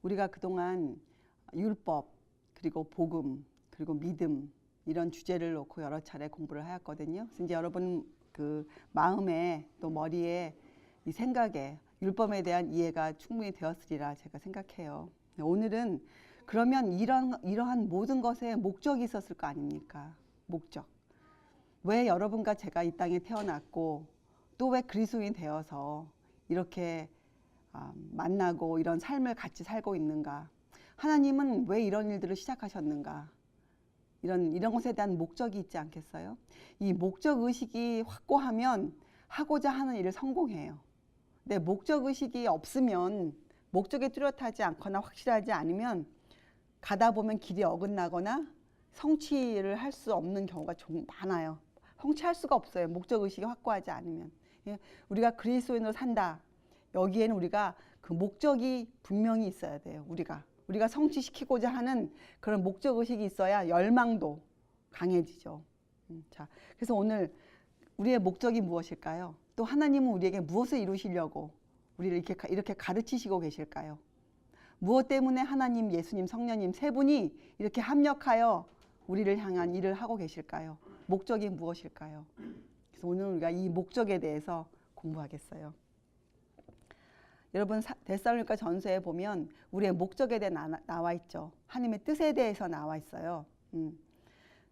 우리가 그동안 율법, 그리고 복음, 그리고 믿음 이런 주제를 놓고 여러 차례 공부를 하였거든요. 그래서 이제 여러분 그 마음에 또 머리에 이 생각에 율법에 대한 이해가 충분히 되었으리라 제가 생각해요. 오늘은 그러면 이러한 모든 것에 목적이 있었을 거 아닙니까? 목적. 왜 여러분과 제가 이 땅에 태어났고 또 왜 그리스도인이 되어서 이렇게 만나고 이런 삶을 같이 살고 있는가? 하나님은 왜 이런 일들을 시작하셨는가? 이런 것에 대한 목적이 있지 않겠어요? 이 목적 의식이 확고하면 하고자 하는 일을 성공해요. 근데 목적 의식이 없으면, 목적에 뚜렷하지 않거나 확실하지 않으면 가다 보면 길이 어긋나거나 성취를 할 수 없는 경우가 좀 많아요. 성취할 수가 없어요. 목적 의식이 확고하지 않으면. 우리가 그리스도인으로 산다. 여기에는 우리가 그 목적이 분명히 있어야 돼요. 우리가 성취시키고자 하는 그런 목적 의식이 있어야 열망도 강해지죠. 자, 그래서 오늘 우리의 목적이 무엇일까요? 또 하나님은 우리에게 무엇을 이루시려고 우리를 이렇게 가르치시고 계실까요? 무엇 때문에 하나님, 예수님, 성령님 세 분이 이렇게 합력하여 우리를 향한 일을 하고 계실까요? 목적이 무엇일까요? 그래서 오늘 우리가 이 목적에 대해서 공부하겠어요. 여러분 데살로니가 전서에 보면 우리의 목적에 대해 나와 있죠. 하나님의 뜻에 대해서 나와 있어요.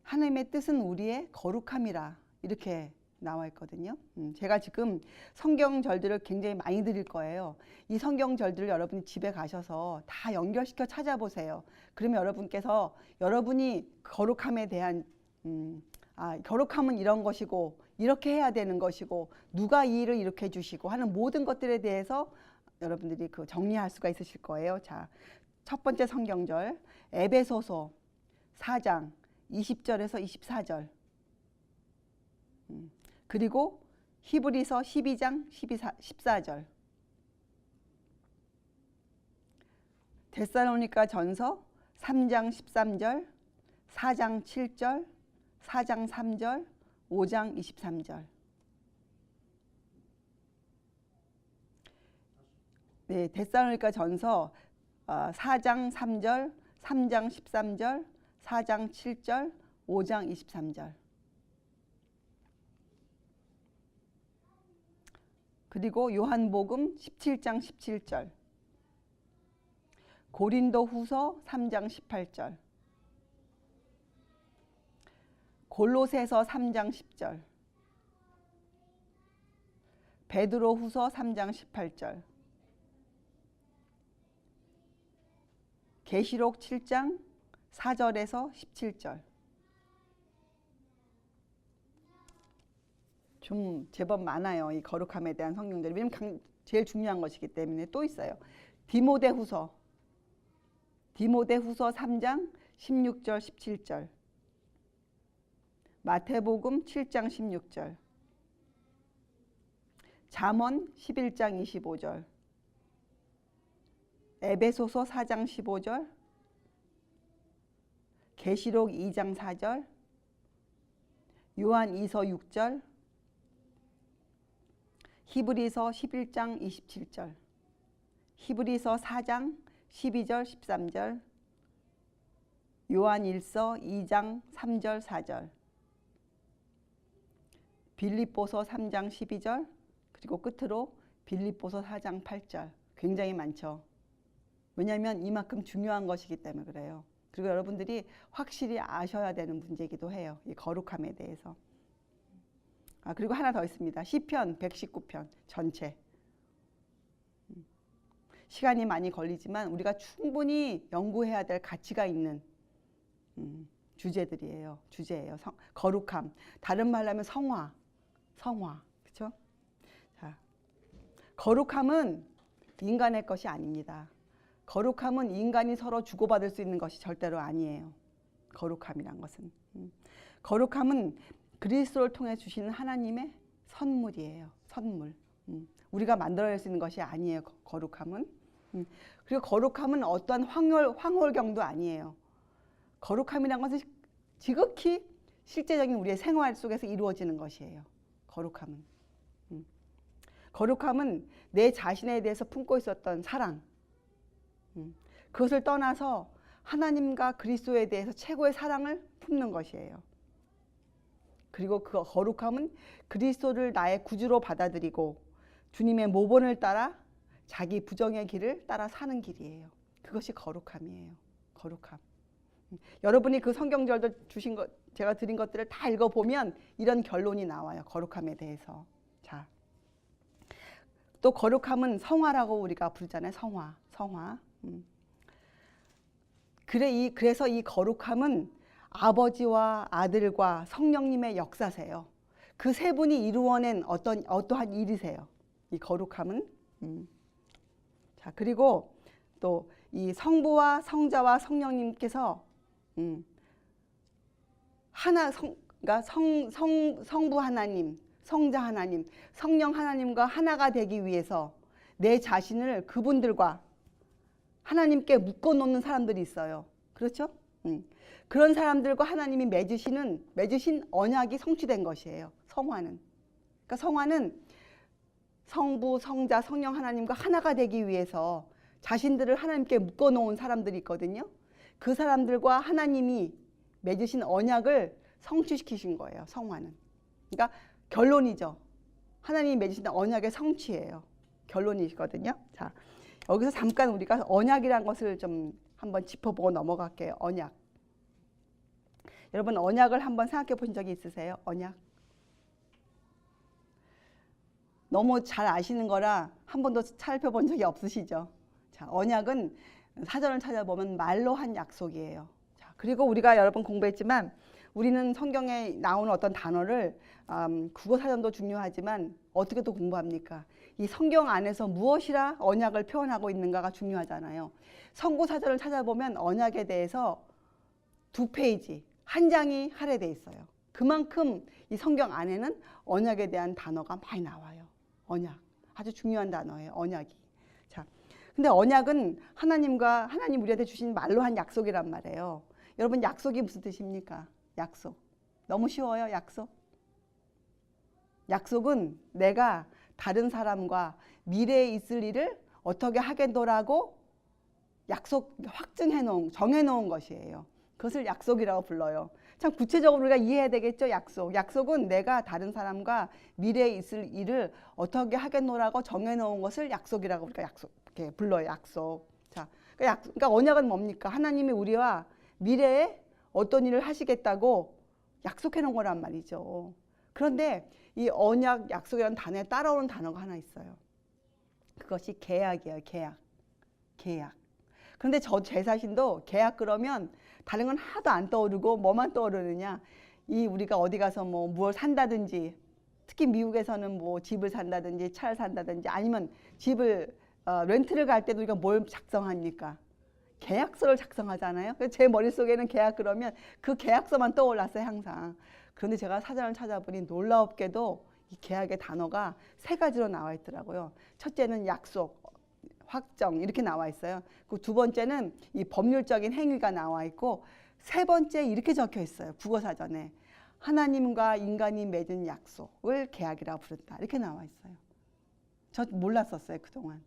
하나님의 뜻은 우리의 거룩함이라 이렇게 나와 있거든요. 제가 지금 성경절들을 굉장히 많이 드릴 거예요. 이 성경절들을 여러분이 집에 가셔서 다 연결시켜 찾아보세요. 그러면 여러분께서 여러분이 거룩함에 대한 거룩함은 이런 것이고 이렇게 해야 되는 것이고 누가 이 일을 이렇게 해주시고 하는 모든 것들에 대해서 여러분들이 그 정리할 수가 있으실 거예요. 자, 첫 번째 성경절 에베소서 4장 20절에서 24절 그리고 히브리서 12장 14절 데살로니가 전서 3장 13절 4장 7절 4장 3절 5장 23절 네, 데살로니가 전서 4장 3절 3장 13절 4장 7절 5장 23절 그리고 요한복음 17장 17절 고린도 후서 3장 18절 골로새서 3장 10절 베드로 후서 3장 18절 계시록 7장 4절에서 17절 좀 제법 많아요. 이 거룩함에 대한 성경들이. 왜냐면 제일 중요한 것이기 때문에 또 있어요. 디모데후서 3장 16절 17절 마태복음 7장 16절 잠언 11장 25절 에베소서 4장 15절 계시록 2장 4절 요한 2서 6절 히브리서 11장 27절 히브리서 4장 12절 13절 요한 1서 2장 3절 4절 빌립보서 3장 12절 그리고 끝으로 빌립보서 4장 8절 굉장히 많죠. 왜냐하면 이만큼 중요한 것이기 때문에 그래요. 그리고 여러분들이 확실히 아셔야 되는 문제이기도 해요. 이 거룩함에 대해서. 그리고 하나 더 있습니다. 시편 119편 전체. 시간이 많이 걸리지만 우리가 충분히 연구해야 될 가치가 있는 주제예요. 거룩함. 다른 말로 하면 성화. 그렇죠? 자, 거룩함은 인간의 것이 아닙니다. 거룩함은 인간이 서로 주고받을 수 있는 것이 절대로 아니에요. 거룩함이란 것은. 거룩함은 그리스도를 통해 주시는 하나님의 선물이에요. 선물. 우리가 만들어낼 수 있는 것이 아니에요. 거룩함은. 그리고 거룩함은 어떠한 황홀경도 아니에요. 거룩함이란 것은 지극히 실제적인 우리의 생활 속에서 이루어지는 것이에요. 거룩함은 내 자신에 대해서 품고 있었던 사랑, 그것을 떠나서 하나님과 그리스도에 대해서 최고의 사랑을 품는 것이에요. 그리고 그 거룩함은 그리스도를 나의 구주로 받아들이고 주님의 모본을 따라 자기 부정의 길을 따라 사는 길이에요. 그것이 거룩함이에요. 거룩함. 여러분이 그 성경절들 주신 것, 제가 드린 것들을 다 읽어보면 이런 결론이 나와요. 거룩함에 대해서. 자, 또 거룩함은 성화라고 우리가 부르잖아요. 성화. 그래서 이 거룩함은 아버지와 아들과 성령님의 역사세요. 그 세 분이 이루어낸 어떠한 일이세요. 이 거룩함은. 자, 그리고 또 이 성부와 성자와 성령님께서 그러니까 성부 하나님, 성자 하나님, 성령 하나님과 하나가 되기 위해서 내 자신을 그분들과 하나님께 묶어놓는 사람들이 있어요. 그렇죠? 그런 사람들과 하나님이 맺으신 언약이 성취된 것이에요. 성화는. 그러니까 성화는 성부, 성자, 성령 하나님과 하나가 되기 위해서 자신들을 하나님께 묶어놓은 사람들이 있거든요. 그 사람들과 하나님이 맺으신 언약을 성취시키신 거예요. 성화는. 그러니까 결론이죠. 하나님이 맺으신 언약의 성취예요. 결론이거든요. 자, 여기서 잠깐 우리가 언약이라는 것을 좀 한번 짚어보고 넘어갈게요. 언약. 여러분 언약을 한번 생각해 보신 적이 있으세요? 언약. 너무 잘 아시는 거라 한 번도 살펴본 적이 없으시죠? 자, 언약은 사전을 찾아보면 말로 한 약속이에요. 자, 그리고 우리가 여러 번 공부했지만 우리는 성경에 나오는 어떤 단어를 국어 사전도 중요하지만 어떻게 또 공부합니까? 이 성경 안에서 무엇이라 언약을 표현하고 있는가가 중요하잖아요. 성구 사전을 찾아보면 언약에 대해서 2페이지, 한 장이 할애되어 있어요. 그만큼 이 성경 안에는 언약에 대한 단어가 많이 나와요. 언약. 아주 중요한 단어예요. 언약이. 자, 근데 언약은 하나님 우리한테 주신 말로 한 약속이란 말이에요. 여러분 약속이 무슨 뜻입니까? 약속. 너무 쉬워요. 약속. 약속은 내가 다른 사람과 미래에 있을 일을 어떻게 하겠노라고 정해놓은 것이에요. 그것을 약속이라고 불러요. 참 구체적으로 우리가 이해해야 되겠죠. 약속은 내가 다른 사람과 미래에 있을 일을 어떻게 하겠노라고 정해놓은 것을 약속이라고 우리가 이렇게 불러요. 약속. 자, 그러니까 언약은 뭡니까? 하나님이 우리와 미래에 어떤 일을 하시겠다고 약속해 놓은 거란 말이죠. 그런데 이 언약, 약속이라는 단어에 따라오는 단어가 하나 있어요. 그것이 계약이에요. 계약. 그런데 제 자신도 계약 그러면 다른 건 하나도 안 떠오르고 뭐만 떠오르느냐, 이 우리가 어디 가서 무엇 산다든지, 특히 미국에서는 집을 산다든지 차를 산다든지 아니면 집을 렌트를 갈 때도 우리가 뭘 작성합니까? 계약서를 작성하잖아요. 그래서 제 머릿속에는 계약 그러면 그 계약서만 떠올랐어요. 항상. 그런데 제가 사전을 찾아보니 놀라웠게도 이 계약의 단어가 3가지로 나와 있더라고요. 첫째는 약속, 확정 이렇게 나와 있어요. 그 2번째는 이 법률적인 행위가 나와 있고, 3번째 이렇게 적혀 있어요. 국어사전에 하나님과 인간이 맺은 약속을 계약이라고 부른다. 이렇게 나와 있어요. 저 몰랐었어요. 그동안.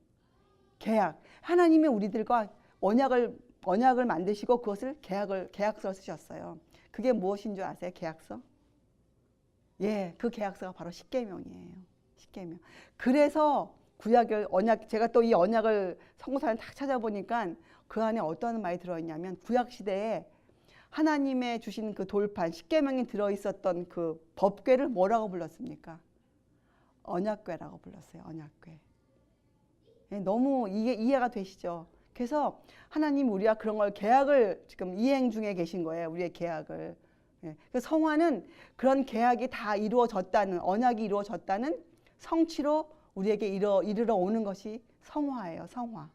계약. 하나님이 우리들과 언약을 만드시고 그것을 계약서로 쓰셨어요. 그게 무엇인 줄 아세요? 계약서? 예, 그 계약서가 바로 십계명이에요. 십계명. 그래서 제가 또 이 언약을 성구사를 딱 찾아보니까 그 안에 어떤 말이 들어있냐면, 구약 시대에 하나님의 주신 그 돌판 십계명이 들어있었던 그 법궤를 뭐라고 불렀습니까? 언약궤라고 불렀어요. 언약궤. 예, 너무 이해가 되시죠? 그래서 하나님 우리와 그런 걸 계약을 지금 이행 중에 계신 거예요. 우리의 계약을. 예, 그래서 성화는 그런 계약이 다 이루어졌다는, 언약이 이루어졌다는 성취로 우리에게 이르러 오는 것이 성화예요. 성화.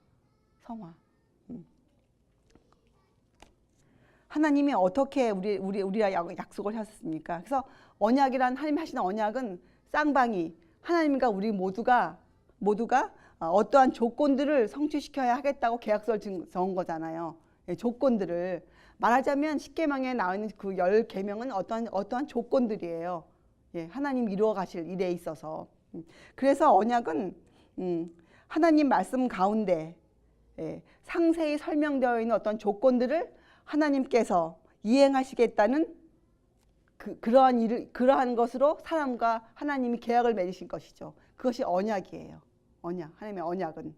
하나님이 어떻게 우리와 약속을 하셨습니까? 그래서 언약이란, 하나님 하시는 언약은 쌍방이, 하나님과 우리 모두가 어떠한 조건들을 성취시켜야 하겠다고 계약서를 적은 거잖아요. 예, 조건들을 말하자면 십계명에 나와 있는 그 10계명은 어떠한 조건들이에요. 예, 하나님 이루어 가실 일에 있어서. 그래서 언약은 하나님 말씀 가운데 상세히 설명되어 있는 어떤 조건들을 하나님께서 이행하시겠다는 그러한 것으로 사람과 하나님이 계약을 맺으신 것이죠. 그것이 언약이에요. 언약, 하나님의 언약은.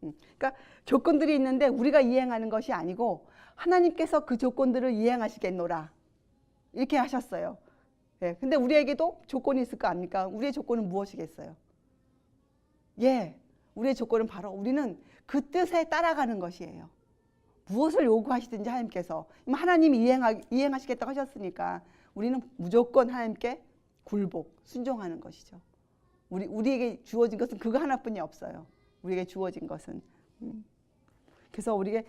그러니까 조건들이 있는데 우리가 이행하는 것이 아니고 하나님께서 그 조건들을 이행하시겠노라 이렇게 하셨어요. 근데 우리에게도 조건이 있을 거 아닙니까? 우리의 조건은 무엇이겠어요? 우리의 조건은 바로 우리는 그 뜻에 따라가는 것이에요. 무엇을 요구하시든지 하나님께서 하나님이 이행하시겠다고 하셨으니까 우리는 무조건 하나님께 굴복, 순종하는 것이죠. 우리에게 주어진 것은 그거 하나뿐이 없어요. 우리에게 주어진 것은. 그래서 우리에게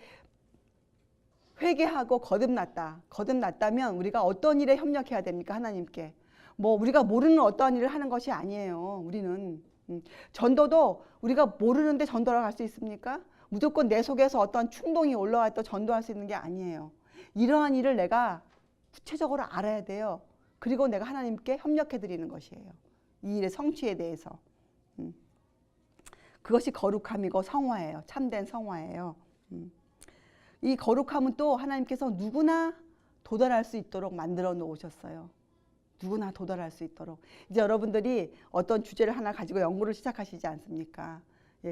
회개하고 거듭났다면 우리가 어떤 일에 협력해야 됩니까? 하나님께. 우리가 모르는 어떠한 일을 하는 것이 아니에요. 우리는. 전도도 우리가 모르는데 전도를 할 수 있습니까? 무조건 내 속에서 어떤 충동이 올라와 또 전도할 수 있는 게 아니에요. 이러한 일을 내가 구체적으로 알아야 돼요. 그리고 내가 하나님께 협력해 드리는 것이에요. 이 일의 성취에 대해서. 그것이 거룩함이고 성화예요. 참된 성화예요. 이 거룩함은 또 하나님께서 누구나 도달할 수 있도록 만들어 놓으셨어요. 누구나 도달할 수 있도록. 이제 여러분들이 어떤 주제를 하나 가지고 연구를 시작하시지 않습니까?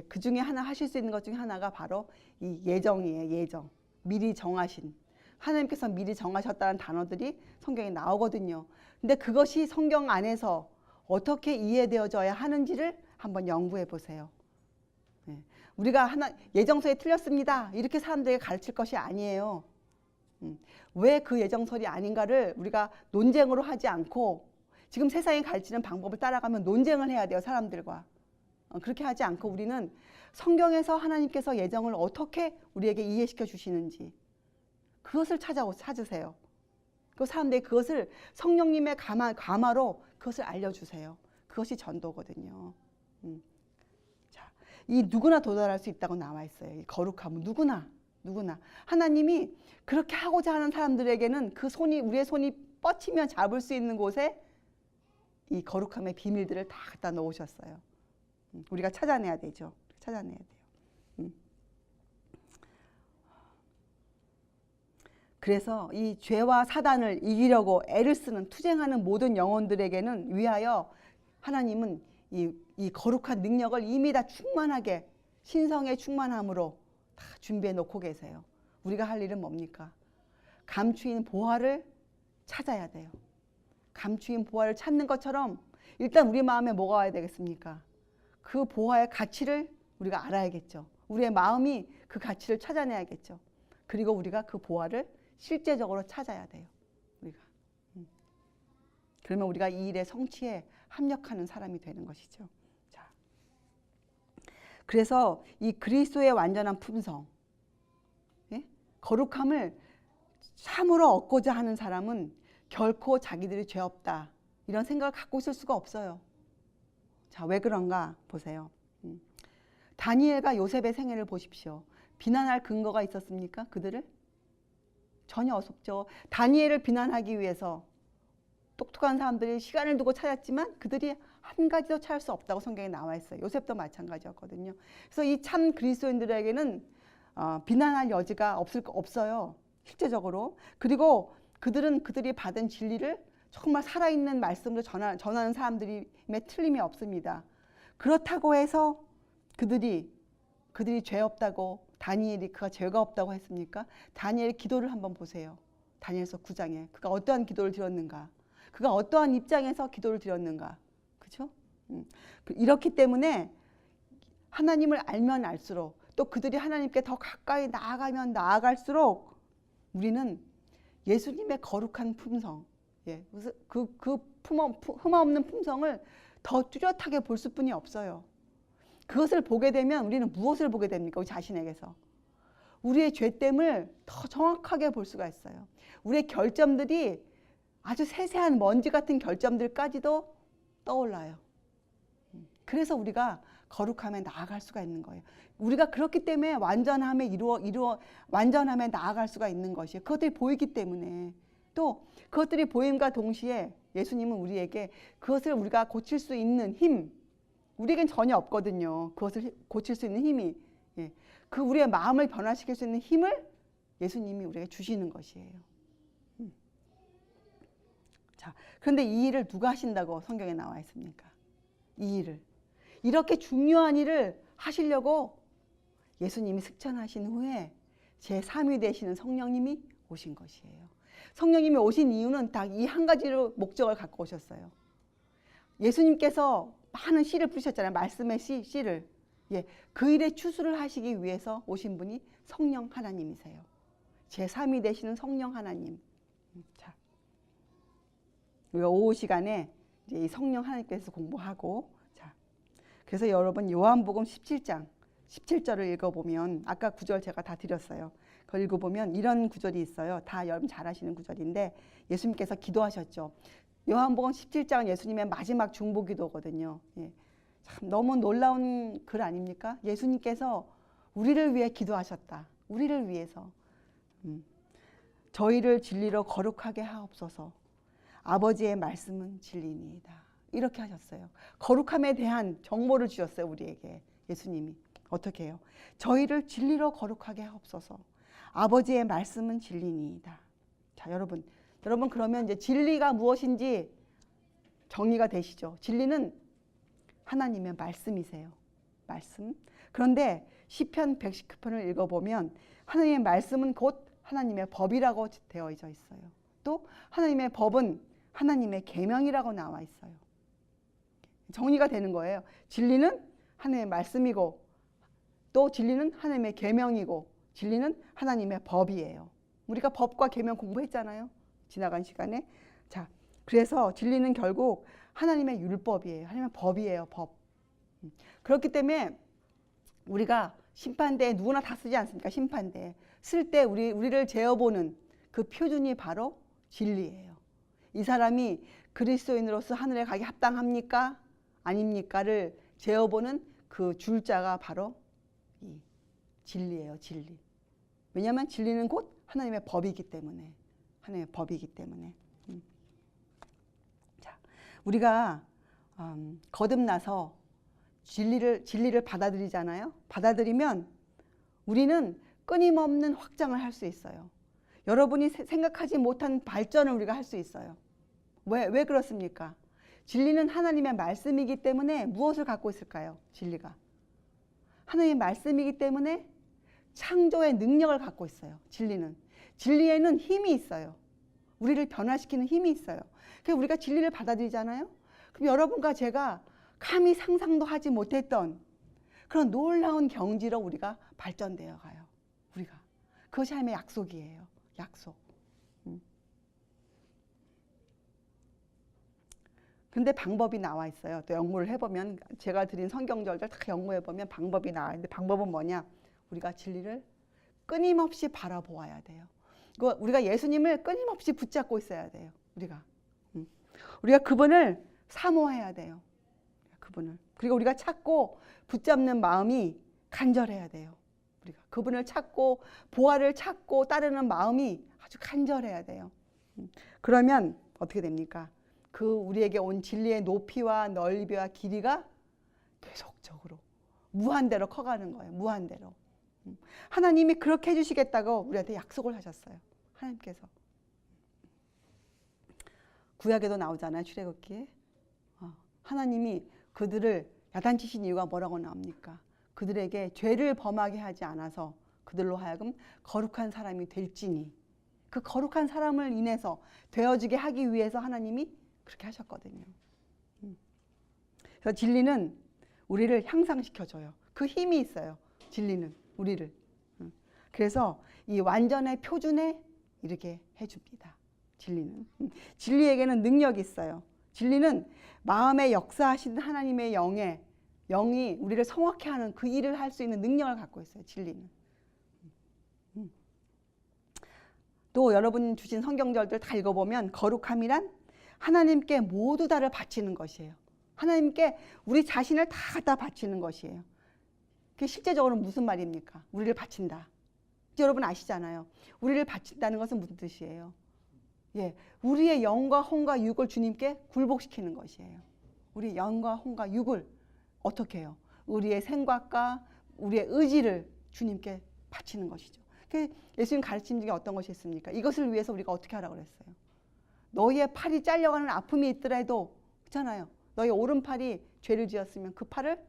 그 중에 하나 하실 수 있는 것 중에 하나가 바로 이 예정이에요. 예정. 미리 정하신. 하나님께서 미리 정하셨다는 단어들이 성경에 나오거든요. 근데 그것이 성경 안에서 어떻게 이해되어져야 하는지를 한번 연구해 보세요. 우리가 예정서에 틀렸습니다. 이렇게 사람들에게 가르칠 것이 아니에요. 왜 그 예정설이 아닌가를 우리가 논쟁으로 하지 않고 지금 세상이 가르치는 방법을 따라가면 논쟁을 해야 돼요. 사람들과. 그렇게 하지 않고 우리는 성경에서 하나님께서 예정을 어떻게 우리에게 이해시켜 주시는지 그것을 찾으세요. 그 사람들이 그것을 성령님의 감화로 그것을 알려주세요. 그것이 전도거든요. 자, 이 누구나 도달할 수 있다고 나와 있어요. 이 거룩함은 누구나. 하나님이 그렇게 하고자 하는 사람들에게는 우리의 손이 뻗치면 잡을 수 있는 곳에 이 거룩함의 비밀들을 다 갖다 놓으셨어요. 우리가 찾아내야 되죠. 찾아내야 돼요. 그래서 이 죄와 사단을 이기려고 애를 쓰는 투쟁하는 모든 영혼들에게는 위하여 하나님은 이 거룩한 능력을 이미 다 충만하게 신성의 충만함으로 다 준비해 놓고 계세요. 우리가 할 일은 뭡니까? 감추인 보화를 찾아야 돼요. 감추인 보화를 찾는 것처럼 일단 우리 마음에 뭐가 와야 되겠습니까? 그 보화의 가치를 우리가 알아야겠죠. 우리의 마음이 그 가치를 찾아내야겠죠. 그리고 우리가 그 보화를 실제적으로 찾아야 돼요. 우리가. 그러면 우리가 이 일의 성취에 합력하는 사람이 되는 것이죠. 자, 그래서 이 그리스도의 완전한 품성, 거룩함을 참으로 얻고자 하는 사람은 결코 자기들이 죄 없다 이런 생각을 갖고 있을 수가 없어요. 자, 왜 그런가 보세요. 다니엘과 요셉의 생애를 보십시오. 비난할 근거가 있었습니까? 그들을? 전혀 없었죠. 다니엘을 비난하기 위해서 똑똑한 사람들이 시간을 두고 찾았지만 그들이 한 가지도 찾을 수 없다고 성경에 나와 있어요. 요셉도 마찬가지였거든요. 그래서 이 참 그리스도인들에게는 비난할 여지가 없어요. 실제적으로. 그리고 그들이 받은 진리를 정말 살아있는 말씀으로 전하는 사람들임에 틀림이 없습니다. 그렇다고 해서 그들이 죄 없다고 다니엘이 그가 죄가 없다고 했습니까? 다니엘의 기도를 한번 보세요. 다니엘서 9장에 그가 어떠한 기도를 드렸는가? 그가 어떠한 입장에서 기도를 드렸는가? 그렇죠? 이렇기 때문에 하나님을 알면 알수록 또 그들이 하나님께 더 가까이 나아가면 나아갈수록 우리는 예수님의 거룩한 품성, 그 흠없는 품성을 더 뚜렷하게 볼 수뿐이 없어요. 그것을 보게 되면 우리는 무엇을 보게 됩니까? 우리 자신에게서. 우리의 죄됨을 더 정확하게 볼 수가 있어요. 우리의 결점들이 아주 세세한 먼지 같은 결점들까지도 떠올라요. 그래서 우리가 거룩함에 나아갈 수가 있는 거예요. 우리가 그렇기 때문에 완전함에 나아갈 수가 있는 것이에요. 그것들이 보이기 때문에. 또 그것들이 보임과 동시에 예수님은 우리에게 그것을 우리가 고칠 수 있는 힘, 우리에겐 전혀 없거든요. 그것을 고칠 수 있는 힘이. 그 우리의 마음을 변화시킬 수 있는 힘을 예수님이 우리에게 주시는 것이에요. 자, 그런데 이 일을 누가 하신다고 성경에 나와 있습니까? 이 일을. 이렇게 중요한 일을 하시려고 예수님이 승천하신 후에 제3위 되시는 성령님이 오신 것이에요. 성령님이 오신 이유는 딱 이 한 가지로 목적을 갖고 오셨어요. 예수님께서 많은 씨를 뿌리셨잖아요. 말씀의 씨를. 예, 그 일의 추수를 하시기 위해서 오신 분이 성령 하나님이세요. 제3위 되시는 성령 하나님. 자, 우리가 오후 시간에 이제 이 성령 하나님께서 공부하고, 자, 그래서 여러분 요한복음 17장 17절을 읽어보면, 아까 구절 제가 다 드렸어요. 그걸 읽어보면 이런 구절이 있어요. 다 여러분 잘 아시는 구절인데, 예수님께서 기도하셨죠. 요한복음 17장은 예수님의 마지막 중보기도거든요. 예. 참 너무 놀라운 글 아닙니까? 예수님께서 우리를 위해 기도하셨다. 우리를 위해서. 저희를 진리로 거룩하게 하옵소서. 아버지의 말씀은 진리니이다. 이렇게 하셨어요. 거룩함에 대한 정보를 주셨어요. 우리에게 예수님이. 어떻게 해요? 저희를 진리로 거룩하게 하옵소서. 아버지의 말씀은 진리니이다. 자, 여러분 그러면 이제 진리가 무엇인지 정리가 되시죠? 진리는 하나님의 말씀이세요. 말씀. 그런데 시편 119편을 읽어보면 하나님의 말씀은 곧 하나님의 법이라고 되어져 있어요. 또 하나님의 법은 하나님의 계명이라고 나와 있어요. 정리가 되는 거예요. 진리는 하나님의 말씀이고, 또 진리는 하나님의 계명이고, 진리는 하나님의 법이에요. 우리가 법과 계명 공부했잖아요. 지나간 시간에. 자, 그래서 진리는 결국 하나님의 율법이에요. 하나님의 법이에요. 법. 그렇기 때문에 우리가 심판대에 누구나 다 쓰지 않습니까? 심판대에 쓸 때 우리를 재어보는 그 표준이 바로 진리예요. 이 사람이 그리스도인으로서 하늘에 가기 합당합니까? 아닙니까를 재어보는 그 줄자가 바로 이 진리예요. 진리. 왜냐하면 진리는 곧 하나님의 법이기 때문에. 하나님의 법이기 때문에. 자, 우리가 거듭나서 진리를 받아들이잖아요. 받아들이면 우리는 끊임없는 확장을 할 수 있어요. 여러분이 생각하지 못한 발전을 우리가 할 수 있어요. 왜 그렇습니까? 진리는 하나님의 말씀이기 때문에 무엇을 갖고 있을까요? 진리가. 하나님의 말씀이기 때문에 창조의 능력을 갖고 있어요. 진리는. 진리에는 힘이 있어요. 우리를 변화시키는 힘이 있어요. 그래서 우리가 진리를 받아들이잖아요. 그럼 여러분과 제가 감히 상상도 하지 못했던 그런 놀라운 경지로 우리가 발전되어 가요. 우리가. 그것이 하나님의 약속이에요. 약속. 근데 방법이 나와 있어요. 또 연구를 해보면, 제가 드린 성경절들 다 연구해보면 방법이 나와 있는데, 방법은 뭐냐? 우리가 진리를 끊임없이 바라보아야 돼요. 우리가 예수님을 끊임없이 붙잡고 있어야 돼요. 우리가 그분을 사모해야 돼요. 그분을. 그리고 우리가 찾고 붙잡는 마음이 간절해야 돼요. 우리가 그분을 찾고 보화를 찾고 따르는 마음이 아주 간절해야 돼요. 그러면 어떻게 됩니까? 그 우리에게 온 진리의 높이와 넓이와 길이가 계속적으로 무한대로 커가는 거예요. 무한대로. 하나님이 그렇게 해주시겠다고 우리한테 약속을 하셨어요. 하나님께서. 구약에도 나오잖아요. 출애굽기에. 하나님이 그들을 야단치신 이유가 뭐라고 나옵니까? 그들에게 죄를 범하게 하지 않아서 그들로 하여금 거룩한 사람이 될지니, 그 거룩한 사람을 인해서 되어지게 하기 위해서 하나님이 그렇게 하셨거든요. 그래서 진리는 우리를 향상시켜줘요. 그 힘이 있어요. 진리는 우리를. 그래서 이 완전의 표준에 이렇게 해줍니다. 진리는. 진리에게는 능력이 있어요. 진리는 마음에 역사하신 하나님의 영이 우리를 성확해 하는 그 일을 할 수 있는 능력을 갖고 있어요. 진리는. 또 여러분 주신 성경절들 다 읽어보면 거룩함이란 하나님께 모두 다를 바치는 것이에요. 하나님께 우리 자신을 다 갖다 바치는 것이에요. 그게 실제적으로 무슨 말입니까? 우리를 바친다. 여러분 아시잖아요. 우리를 바친다는 것은 무슨 뜻이에요? 예, 우리의 영과 혼과 육을 주님께 굴복시키는 것이에요. 우리 영과 혼과 육을 어떻게 해요? 우리의 생각과 우리의 의지를 주님께 바치는 것이죠. 예수님 가르침 중에 어떤 것이 있습니까? 이것을 위해서 우리가 어떻게 하라고 그랬어요? 너희의 팔이 잘려가는 아픔이 있더라도 있잖아요. 너희 오른팔이 죄를 지었으면 그 팔을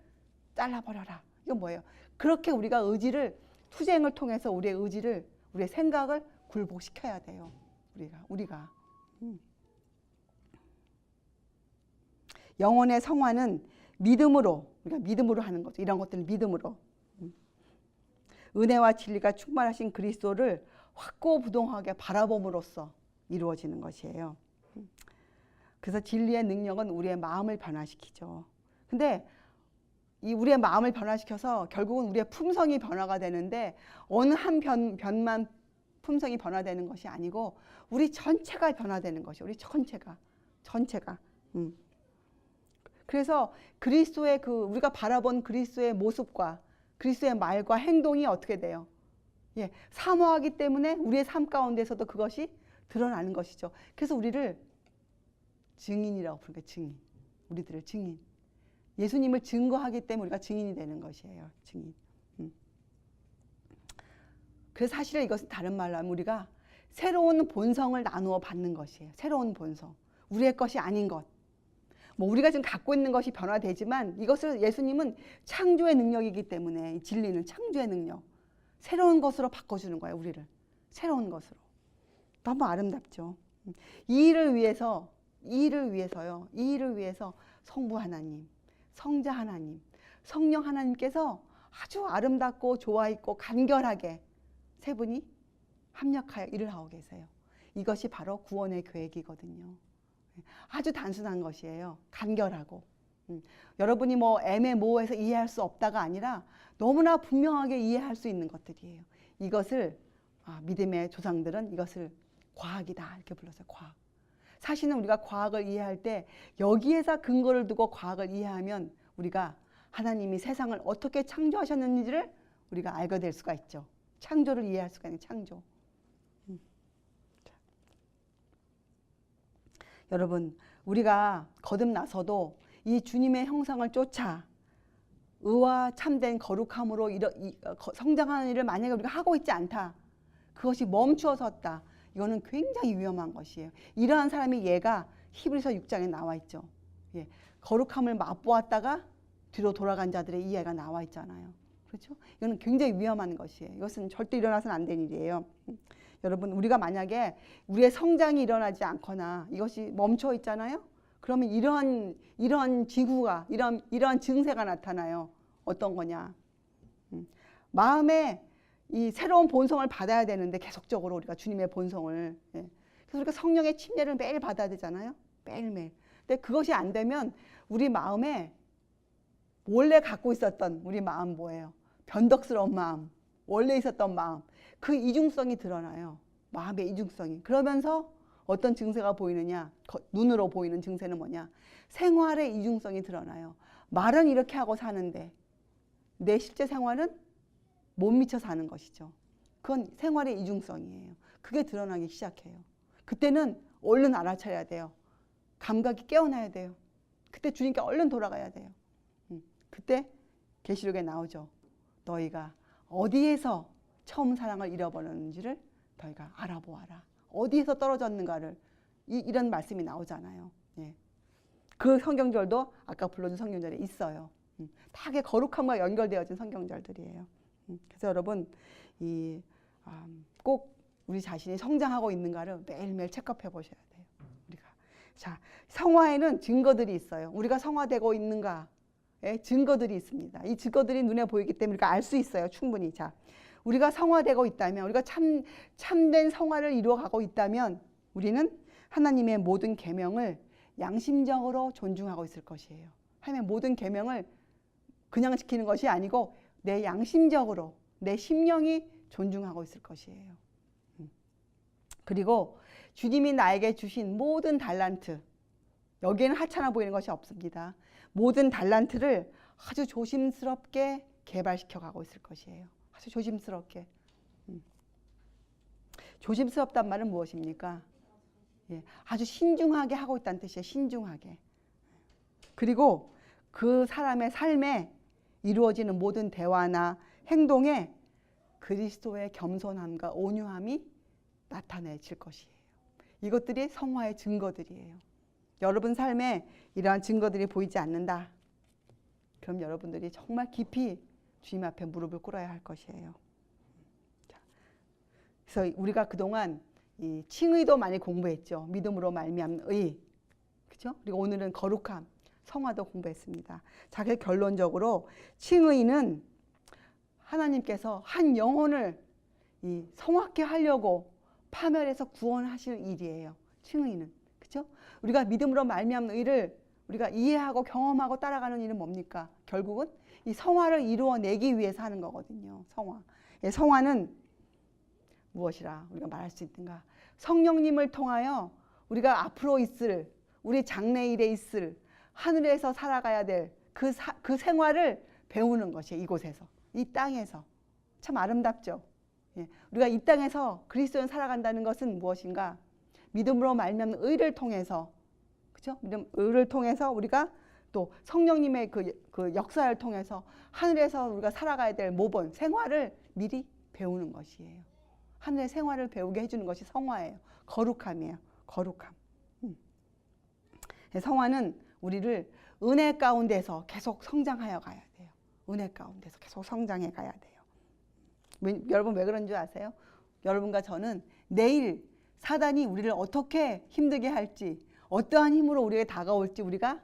잘라버려라. 이건 뭐예요? 그렇게 우리가 의지를 투쟁을 통해서 우리의 의지를 우리의 생각을 굴복시켜야 돼요. 우리가 영혼의 성화는 믿음으로 우리가 믿음으로 하는 거죠. 이런 것들은 믿음으로 은혜와 진리가 충만하신 그리스도를 확고부동하게 바라봄으로써 이루어지는 것이에요. 그래서 진리의 능력은 우리의 마음을 변화시키죠. 근데 이 우리의 마음을 변화시켜서 결국은 우리의 품성이 변화가 되는데 어느 한 변만 품성이 변화되는 것이 아니고 우리 전체가 변화되는 것이 우리 전체가. 그래서 그리스도의 우리가 바라본 그리스도의 모습과 그리스도의 말과 행동이 어떻게 돼요? 사모하기 때문에 우리의 삶 가운데서도 그것이 드러나는 것이죠. 그래서 우리를 증인이라고 부르는 거예요. 증인. 우리들을 증인. 예수님을 증거하기 때문에 우리가 증인이 되는 것이에요. 증인. 그래서 사실은 이것은 다른 말로 하면 우리가 새로운 본성을 나누어 받는 것이에요. 새로운 본성. 우리의 것이 아닌 것. 우리가 지금 갖고 있는 것이 변화되지만 이것을 예수님은 창조의 능력이기 때문에 이 진리는 창조의 능력. 새로운 것으로 바꿔주는 거예요. 우리를. 새로운 것으로. 너무 아름답죠. 이 일을 위해서요. 이 일을 위해서 성부 하나님, 성자 하나님, 성령 하나님께서 아주 아름답고 좋아있고 간결하게 세 분이 합력하여 일을 하고 계세요. 이것이 바로 구원의 계획이거든요. 아주 단순한 것이에요. 간결하고. 여러분이 애매모호해서 이해할 수 없다가 아니라 너무나 분명하게 이해할 수 있는 것들이에요. 이것을 믿음의 조상들은 이것을 과학이다 이렇게 불렀어요. 과학. 사실은 우리가 과학을 이해할 때 여기에서 근거를 두고 과학을 이해하면 우리가 하나님이 세상을 어떻게 창조하셨는지를 우리가 알게 될 수가 있죠. 창조를 이해할 수가 있는 창조. 여러분, 우리가 거듭나서도 이 주님의 형상을 쫓아 의와 참된 거룩함으로 성장하는 일을 만약에 우리가 하고 있지 않다. 그것이 멈추어 섰다. 이거는 굉장히 위험한 것이에요. 이러한 사람이 얘가 히브리서 6장에 나와 있죠. 거룩함을 맛보았다가 뒤로 돌아간 자들의 이해가 나와 있잖아요. 그렇죠? 이거는 굉장히 위험한 것이에요. 이것은 절대 일어나서는 안 되는 일이에요. 여러분, 우리가 만약에 우리의 성장이 일어나지 않거나 이것이 멈춰 있잖아요. 그러면 이러한 징후가 이러한 증세가 나타나요. 어떤 거냐? 마음에 이 새로운 본성을 받아야 되는데 계속적으로 우리가 주님의 본성을 그래서 우리가 성령의 침례를 매일 받아야 되잖아요. 매일매일. 근데 그것이 안 되면 우리 마음에 원래 갖고 있었던 우리 마음 뭐예요? 변덕스러운 마음, 원래 있었던 마음, 그 이중성이 드러나요. 마음의 이중성이. 그러면서 어떤 증세가 보이느냐? 눈으로 보이는 증세는 뭐냐? 생활의 이중성이 드러나요. 말은 이렇게 하고 사는데 내 실제 생활은 못 미쳐 사는 것이죠. 그건 생활의 이중성이에요. 그게 드러나기 시작해요. 그때는 얼른 알아차려야 돼요. 감각이 깨어나야 돼요. 그때 주님께 얼른 돌아가야 돼요. 그때 계시록에 나오죠. 너희가 어디에서 처음 사랑을 잃어버렸는지를 너희가 알아보아라. 어디에서 떨어졌는가를 이런 말씀이 나오잖아요. 그 성경절도 아까 불러준 성경절에 있어요. 다 거룩함과 연결되어진 성경절들이에요. 그래서 여러분 꼭 우리 자신이 성장하고 있는가를 매일매일 체크해 보셔야 돼요. 우리가 성화에는 증거들이 있어요. 우리가 성화되고 있는가의 증거들이 있습니다. 이 증거들이 눈에 보이기 때문에 우리가 알 수 있어요. 충분히. 우리가 성화되고 있다면, 우리가 참된 성화를 이루어가고 있다면 우리는 하나님의 모든 계명을 양심적으로 존중하고 있을 것이에요. 하나님의 모든 계명을 그냥 지키는 것이 아니고 내 양심적으로 내 심령이 존중하고 있을 것이에요. 그리고 주님이 나에게 주신 모든 달란트, 여기에는 하찮아 보이는 것이 없습니다. 모든 달란트를 아주 조심스럽게 개발시켜 가고 있을 것이에요. 아주 조심스럽게. 조심스럽단 말은 무엇입니까? 아주 신중하게 하고 있다는 뜻이에요. 신중하게. 그리고 그 사람의 삶에 이루어지는 모든 대화나 행동에 그리스도의 겸손함과 온유함이 나타내질 것이에요. 이것들이 성화의 증거들이에요. 여러분 삶에 이러한 증거들이 보이지 않는다. 그럼 여러분들이 정말 깊이 주님 앞에 무릎을 꿇어야 할 것이에요. 그래서 우리가 그동안 이 칭의도 많이 공부했죠. 믿음으로 말미암는 의, 그렇죠? 그리고 오늘은 거룩함, 성화도 공부했습니다. 자, 그 결론적으로 칭의는 하나님께서 한 영혼을 이 성화케 하려고 파멸해서 구원하실 일이에요. 칭의는, 그렇죠? 우리가 믿음으로 말미암는 의를 우리가 이해하고 경험하고 따라가는 일은 뭡니까? 결국은 이 성화를 이루어내기 위해서 하는 거거든요. 성화. 예, 성화는 무엇이라 우리가 말할 수 있는가? 성령님을 통하여 우리가 앞으로 있을, 우리 장래일에 있을, 하늘에서 살아가야 될 그 생활을 배우는 것이에요. 이곳에서, 이 땅에서. 참 아름답죠. 예, 우리가 이 땅에서 그리스도인 살아간다는 것은 무엇인가? 믿음으로 말미암는 의를 통해서, 그렇죠? 믿음, 의를 통해서 우리가 또 성령님의 그 역사를 통해서 하늘에서 우리가 살아가야 될 모본 생활을 미리 배우는 것이에요. 하늘의 생활을 배우게 해주는 것이 성화예요. 거룩함이에요. 거룩함. 성화는 우리를 은혜 가운데서 계속 성장하여 가야 돼요. 은혜 가운데서 계속 성장해 가야 돼요. 여러분 왜 그런 줄 아세요? 여러분과 저는 내일 사단이 우리를 어떻게 힘들게 할지, 어떠한 힘으로 우리에게 다가올지 우리가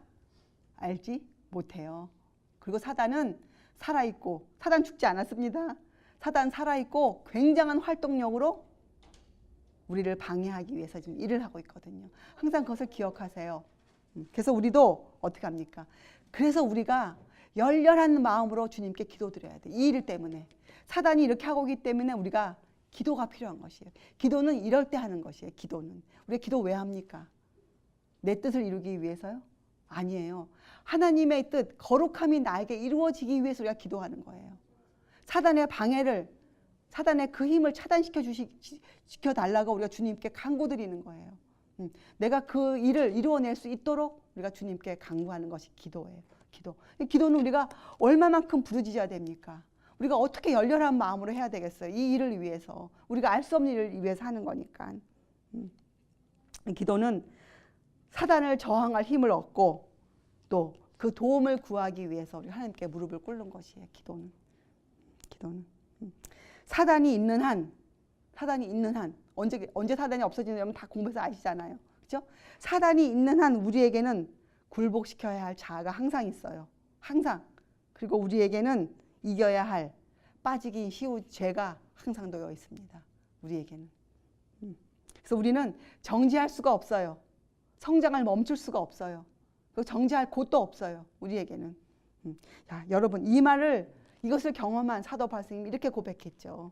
알지 못해요. 그리고 사단은 살아있고, 사단 죽지 않았습니다. 사단 살아있고 굉장한 활동력으로 우리를 방해하기 위해서 지금 일을 하고 있거든요. 항상 그것을 기억하세요. 그래서 우리도 어떻게 합니까? 그래서 우리가 열렬한 마음으로 주님께 기도드려야 돼. 이 일 때문에. 사단이 이렇게 하고 있기 때문에 우리가 기도가 필요한 것이에요. 기도는 이럴 때 하는 것이에요. 기도는. 우리가 기도 왜 합니까? 내 뜻을 이루기 위해서요? 아니에요. 하나님의 뜻, 거룩함이 나에게 이루어지기 위해서 우리가 기도하는 거예요. 사단의 방해를, 사단의 그 힘을 차단시켜달라고 우리가 주님께 간구드리는 거예요. 내가 그 일을 이루어낼 수 있도록 우리가 주님께 간구하는 것이 기도예요. 기도. 기도는 우리가 얼마만큼 부르짖어야 됩니까? 우리가 어떻게 열렬한 마음으로 해야 되겠어요? 이 일을 위해서. 우리가 알 수 없는 일을 위해서 하는 거니까. 기도는 사단을 저항할 힘을 얻고 또 그 도움을 구하기 위해서 우리 하나님께 무릎을 꿇는 것이에요. 기도는. 사단이 있는 한 언제 사단이 없어지냐면 다 공부해서 아시잖아요. 그렇죠? 사단이 있는 한 우리에게는 굴복시켜야 할 자아가 항상 있어요. 항상. 그리고 우리에게는 이겨야 할 빠지기 쉬운 죄가 항상 놓여 있습니다. 우리에게는. 그래서 우리는 정지할 수가 없어요. 성장을 멈출 수가 없어요. 그리고 정지할 곳도 없어요. 우리에게는. 자, 여러분 이것을 경험한 사도 바울 스님이 이렇게 고백했죠.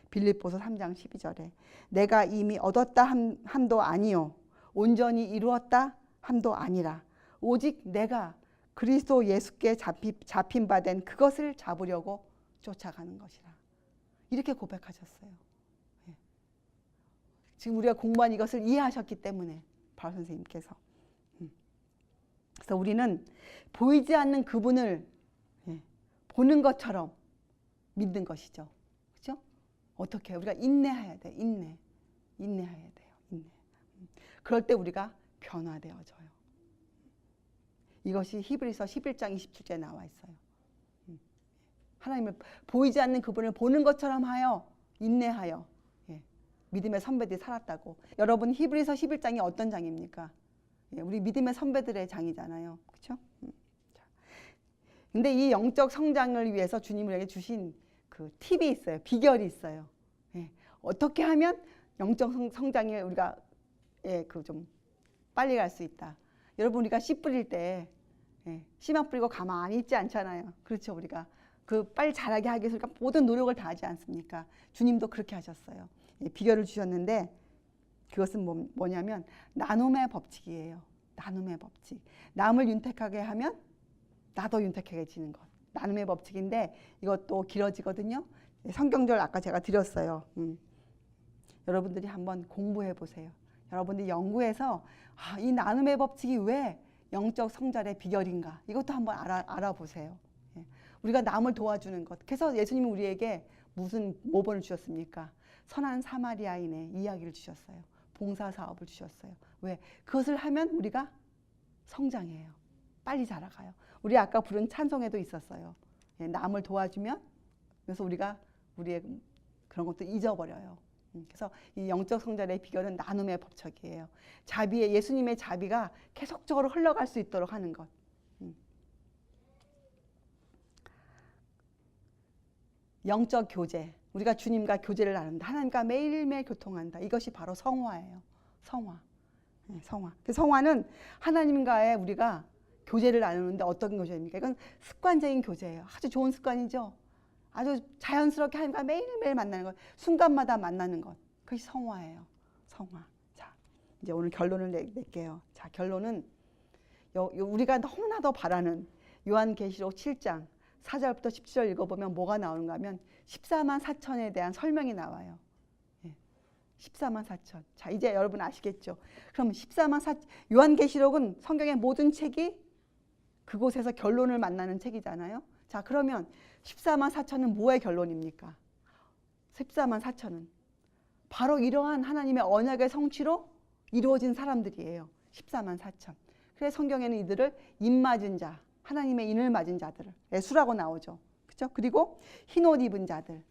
빌립보서 3장 12절에 내가 이미 얻었다 함도 아니요 온전히 이루었다 함도 아니라 오직 내가 그리스도 예수께 잡힌 바 된 그것을 잡으려고 쫓아가는 것이라. 이렇게 고백하셨어요. 지금 우리가 공부한 이것을 이해하셨기 때문에 바울 선생님께서. 그래서 우리는 보이지 않는 그분을 보는 것처럼 믿는 것이죠. 그렇죠? 어떻게 우리가 인내해야 돼. 인내해야 돼요. 인내. 그럴 때 우리가 변화되어져요. 이것이 히브리서 11장 27절에 나와 있어요. 하나님을 보이지 않는 그분을 보는 것처럼 하여 인내하여 믿음의 선배들이 살았다고. 여러분 히브리서 11장이 어떤 장입니까? 우리 믿음의 선배들의 장이잖아요. 그렇죠? 근데 이 영적 성장을 위해서 주님에게 주신 그 팁이 있어요. 비결이 있어요. 어떻게 하면 영적 성장에 우리가 좀 빨리 갈 수 있다. 여러분 우리가 씨 뿌릴 때 씨만 뿌리고 가만히 있지 않잖아요. 그렇죠? 우리가 그 빨리 자라게 하기 위해서 모든 노력을 다하지 않습니까? 주님도 그렇게 하셨어요. 비결을 주셨는데 그것은 뭐냐면 나눔의 법칙이에요. 나눔의 법칙. 남을 윤택하게 하면 나도 윤택해지는 것. 나눔의 법칙인데 이것도 길어지거든요. 성경절 아까 제가 드렸어요. 여러분들이 한번 공부해 보세요. 여러분들이 연구해서 이 나눔의 법칙이 왜 영적 성장의 비결인가? 이것도 한번 알아보세요. 우리가 남을 도와주는 것. 그래서 예수님은 우리에게 무슨 모범을 주셨습니까? 선한 사마리아인의 이야기를 주셨어요. 봉사 사업을 주셨어요. 왜? 그것을 하면 우리가 성장해요. 빨리 자라가요. 우리 아까 부른 찬송에도 있었어요. 남을 도와주면 그래서 우리가 우리의 그런 것도 잊어버려요. 그래서 이 영적 성장의 비결은 나눔의 법칙이에요. 자비에 예수님의 자비가 계속적으로 흘러갈 수 있도록 하는 것. 영적 교제. 우리가 주님과 교제를 나눈다. 하나님과 매일매일 교통한다. 이것이 바로 성화예요. 성화. 성화. 그 성화는 하나님과의 우리가 교제를 나누는데 어떤 교제입니까? 이건 습관적인 교제예요. 아주 좋은 습관이죠. 아주 자연스럽게 하나님과 매일매일 만나는 것. 순간마다 만나는 것. 그것이 성화예요. 성화. 자, 이제 오늘 결론을 낼게요. 자, 결론은 우리가 너무나도 바라는 요한계시록 7장 4절부터 17절 읽어보면 뭐가 나오는가 하면 14만 4천에 대한 설명이 나와요. 14만 4천. 자, 이제 여러분 아시겠죠? 그럼 14만 4천. 요한계시록은 성경의 모든 책이 그곳에서 결론을 만나는 책이잖아요. 자, 그러면 14만 4천은 뭐의 결론입니까? 14만 4천은 바로 이러한 하나님의 언약의 성취로 이루어진 사람들이에요. 14만 4천. 그래서 성경에는 이들을 입맞은 자, 하나님의 인을 맞은 자들을 예수라고 나오죠. 그렇죠? 그리고 흰옷 입은 자들,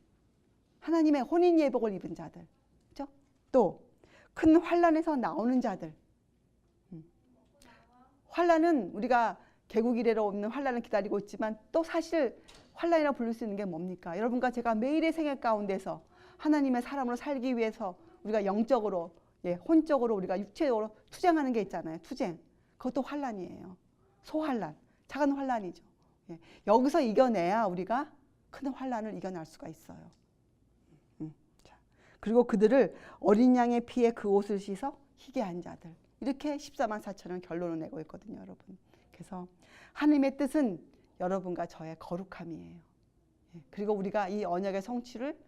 하나님의 혼인 예복을 입은 자들, 그렇죠? 또 큰 환란에서 나오는 자들. 환란은 우리가 개국 이래로 없는 환란을 기다리고 있지만 또 사실 환란이라 부를 수 있는 게 뭡니까? 여러분과 제가 매일의 생애 가운데서 하나님의 사람으로 살기 위해서 우리가 영적으로, 혼적으로 우리가 육체적으로 투쟁하는 게 있잖아요. 투쟁. 그것도 환란이에요. 소환란. 작은 환란이죠. 여기서 이겨내야 우리가 큰 환란을 이겨낼 수가 있어요. 자, 그리고 그들을 어린 양의 피에 그 옷을 씻어 희게 한 자들. 이렇게 14만 4천은 결론을 내고 있거든요, 여러분. 그래서 하나님의 뜻은 여러분과 저의 거룩함이에요. 그리고 우리가 이 언약의 성취를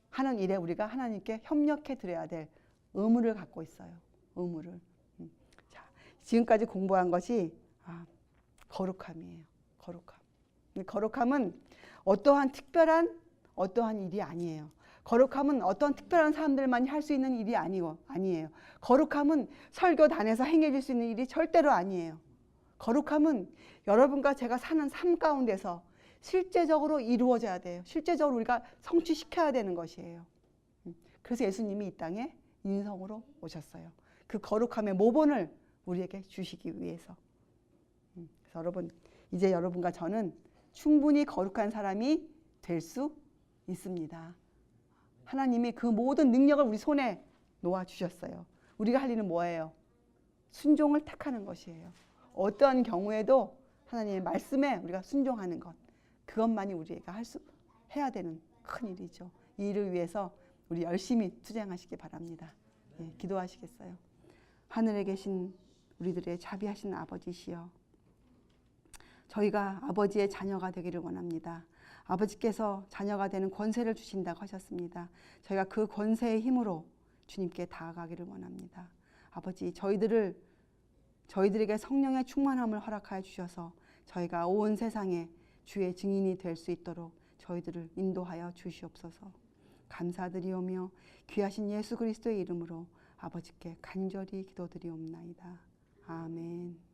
하는 일에 우리가 하나님께 협력해 드려야 될 의무를 갖고 있어요. 의무를. 자, 지금까지 공부한 것이 거룩함이에요. 거룩함. 거룩함은 어떠한 특별한 어떠한 일이 아니에요. 거룩함은 어떤 특별한 사람들만이 할 수 있는 일이 아니에요. 거룩함은 설교단에서 행해질 수 있는 일이 절대로 아니에요. 거룩함은 여러분과 제가 사는 삶 가운데서 실제적으로 이루어져야 돼요. 실제적으로 우리가 성취시켜야 되는 것이에요. 그래서 예수님이 이 땅에 인성으로 오셨어요. 그 거룩함의 모본을 우리에게 주시기 위해서. 그래서 여러분, 이제 여러분과 저는 충분히 거룩한 사람이 될 수 있습니다. 하나님이 그 모든 능력을 우리 손에 놓아주셨어요. 우리가 할 일은 뭐예요? 순종을 택하는 것이에요. 어떠한 경우에도 하나님의 말씀에 우리가 순종하는 것. 그것만이 우리가 해야 되는 큰 일이죠. 이 일을 위해서 우리 열심히 투쟁하시기 바랍니다. 기도하시겠어요? 하늘에 계신 우리들의 자비하신 아버지시여, 저희가 아버지의 자녀가 되기를 원합니다. 아버지께서 자녀가 되는 권세를 주신다고 하셨습니다. 저희가 그 권세의 힘으로 주님께 다가가기를 원합니다. 아버지, 저희들에게 성령의 충만함을 허락하여 주셔서 저희가 온 세상에 주의 증인이 될 수 있도록 저희들을 인도하여 주시옵소서. 감사드리오며 귀하신 예수 그리스도의 이름으로 아버지께 간절히 기도드리옵나이다. 아멘.